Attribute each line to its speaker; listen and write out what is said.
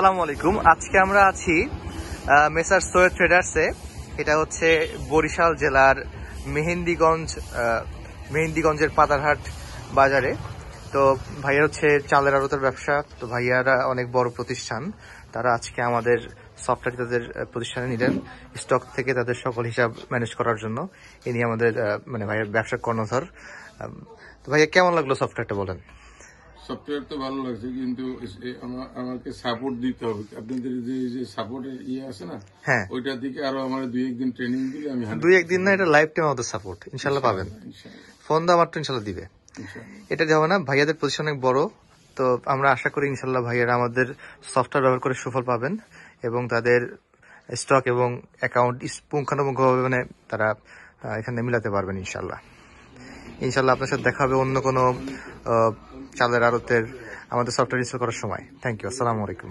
Speaker 1: আসসালামু আলাইকুম। আজকে আমরা আছি মেসার সৈয়দ ট্রেডার্সে। এটা হচ্ছে বরিশাল জেলার মেহেন্দিগঞ্জের পাতারহাট বাজারে। তো ভাইয়া হচ্ছে চালের আড়তের ব্যবসা। তো ভাইয়ারা অনেক বড় প্রতিষ্ঠান, তারা আজকে আমাদের সফটওয়্যার তাদের প্রতিষ্ঠানে নিলেন স্টক থেকে তাদের সকল হিসাব ম্যানেজ করার জন্য। ইনি আমাদের ভাইয়ের ব্যবসার কর্ণধার। তো ভাইয়া কেমন লাগলো সফটওয়্যারটা বলেন?
Speaker 2: সফটওয়্যার তো ভালো লাগছে, কিন্তু আমাকে সাপোর্ট দিতে হবে। আপনাদের যে সাপোর্টের আছে না,
Speaker 1: হ্যাঁ,
Speaker 2: ওইটার দিকে আরো আমার 2-1 দিন ট্রেনিং দিলে আমি
Speaker 1: 2-1 দিন না, এটা লাইফ টাইম আমাদের সাপোর্ট ইনশাল্লাহ পাবেন। ফোন দাও মাত্র ইনশাল্লাহ দিবে। এটা হবে না, ভাইয়াদের পজিশন অনেক বড়। তো আমরা আশা করি ইনশাল্লাহ ভাইয়ারা আমাদের সফটওয়্যার ব্যবহার করে সুফল পাবেন এবং তাদের স্টক এবং অ্যাকাউন্ট পুঙ্খানুপুঙ্খভাবে তারা এখানে মিলাতে পারবেন ইনশাল্লাহ। আপনার সাথে দেখা হবে অন্য কোনো চালের আড়তের আমাদের সফটওয়্যার ইনস্টল করার সময়। Thank you. আসসালামু আলাইকুম।